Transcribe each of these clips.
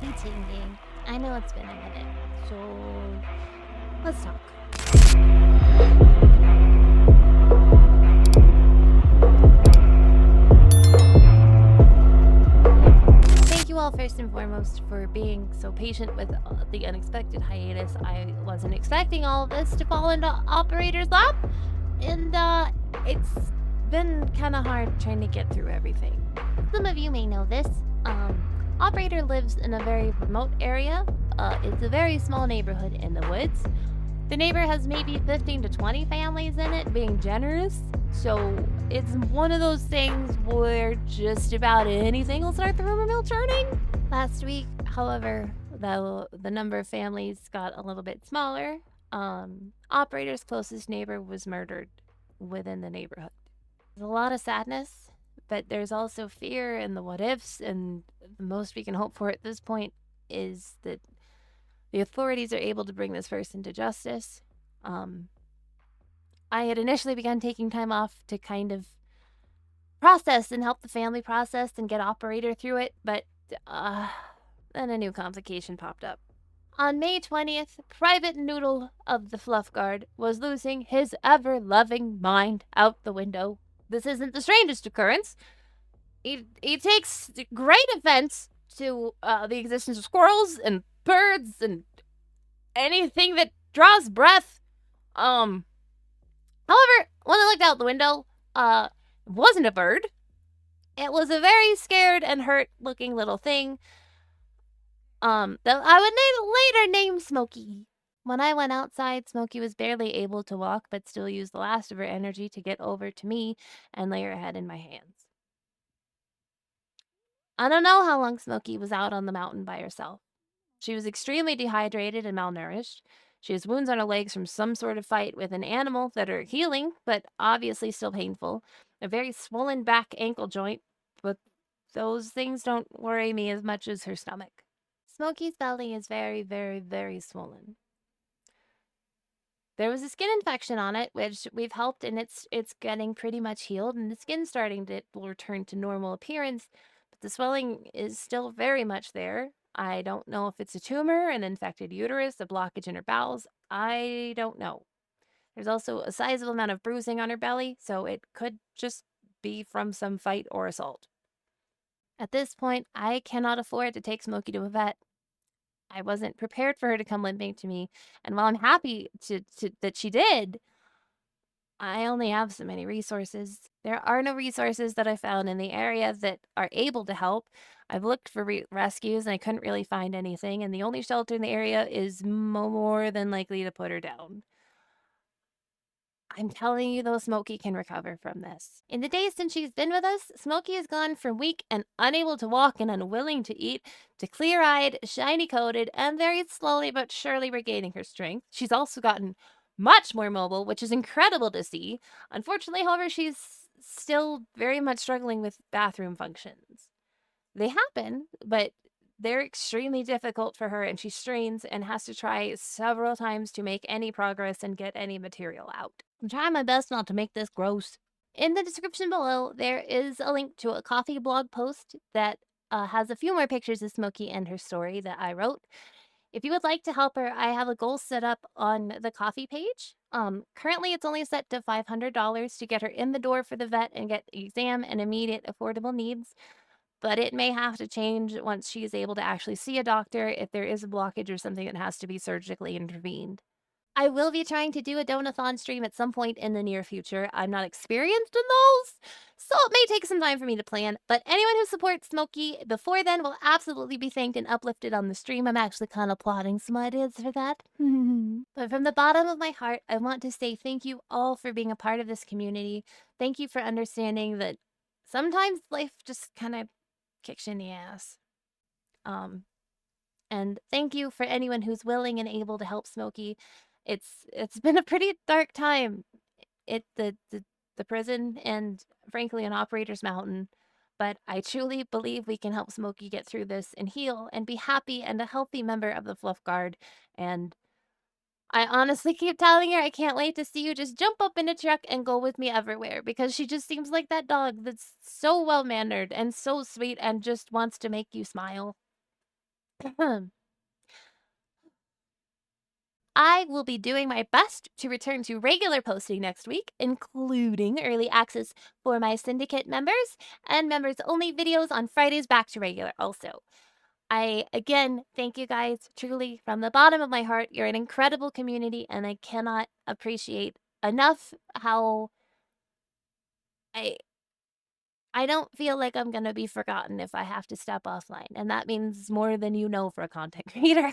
Ting. I know it's been a minute, so let's talk. Thank you all first and foremost for being so patient with the unexpected hiatus. I wasn't expecting all of this to fall into operator's lap, and it's been kind of hard trying to get through everything. Some of you may know this. Operator lives in a very remote area. It's a very small neighborhood in the woods. The neighbor has maybe 15 to 20 families in it, being generous. So it's one of those things where just about anything will start the rumor mill churning. Last week, however, the number of families got a little bit smaller. Operator's closest neighbor was murdered within the neighborhood. There's a lot of sadness, but there's also fear and the what ifs, and the most we can hope for at this point is that the authorities are able to bring this person to justice. I had initially begun taking time off to kind of process and help the family process and get operator through it, but then a new complication popped up. On May 20th, Private Noodle of the Fluff Guard was losing his ever-loving mind out the window. This isn't the strangest occurrence. He takes great offense to the existence of squirrels and birds and anything that draws breath. However, when I looked out the window, it wasn't a bird. It was a very scared and hurt-looking little thing. That I would later name Smokey. When I went outside, Smokey was barely able to walk, but still used the last of her energy to get over to me and lay her head in my hands. I don't know how long Smokey was out on the mountain by herself. She was extremely dehydrated and malnourished. She has wounds on her legs from some sort of fight with an animal that are healing, but obviously still painful. A very swollen back ankle joint, but those things don't worry me as much as her stomach. Smokey's belly is very, very, very swollen. There was a skin infection on it, which we've helped, and it's getting pretty much healed, and the skin's starting to return to normal appearance, but the swelling is still very much there. I don't know if it's a tumor, an infected uterus, a blockage in her bowels. I don't know. There's also a sizable amount of bruising on her belly, so it could just be from some fight or assault. At this point, I cannot afford to take Smokey to a vet. I wasn't prepared for her to come limping to me, and while I'm happy that she did, I only have so many resources. There are no resources that I found in the area that are able to help. I've looked for rescues and I couldn't really find anything, and the only shelter in the area is more than likely to put her down. I'm telling you, though, Smokey can recover from this. In the days since she's been with us, Smokey has gone from weak and unable to walk and unwilling to eat to clear-eyed, shiny-coated, and very slowly but surely regaining her strength. She's also gotten much more mobile, which is incredible to see. Unfortunately, however, she's still very much struggling with bathroom functions. They happen, but they're extremely difficult for her, and she strains and has to try several times to make any progress and get any material out. I'm trying my best not to make this gross. In the description below, there is a link to a coffee blog post that has a few more pictures of Smokey and her story that I wrote. If you would like to help her, I have a goal set up on the coffee page. Currently, it's only set to $500 to get her in the door for the vet and get exam and immediate affordable needs. But it may have to change once she is able to actually see a doctor if there is a blockage or something that has to be surgically intervened. I will be trying to do a donathon stream at some point in the near future. I'm not experienced in those, so it may take some time for me to plan, but anyone who supports Smokey before then will absolutely be thanked and uplifted on the stream. I'm actually kind of plotting some ideas for that. But from the bottom of my heart, I want to say thank you all for being a part of this community. Thank you for understanding that sometimes life just kind of kicks you in the ass. And thank you for anyone who's willing and able to help Smokey. It's been a pretty dark time at the prison and frankly on Operator's Mountain, but I truly believe we can help Smokey get through this and heal and be happy and a healthy member of the Fluff Guard. And I honestly keep telling her I can't wait to see you just jump up in a truck and go with me everywhere, because she just seems like that dog that's so well-mannered and so sweet and just wants to make you smile. I will be doing my best to return to regular posting next week, including early access for my syndicate members and members only videos on Fridays back to regular also. I again thank you guys truly from the bottom of my heart. You're an incredible community, and I cannot appreciate enough how I I don't feel like I'm gonna be forgotten if I have to step offline, and that means more than you know for a content creator.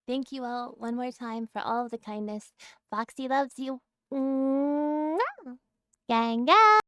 Thank you all one more time for all of the kindness. Foxy loves you. Mwah! Gang gang!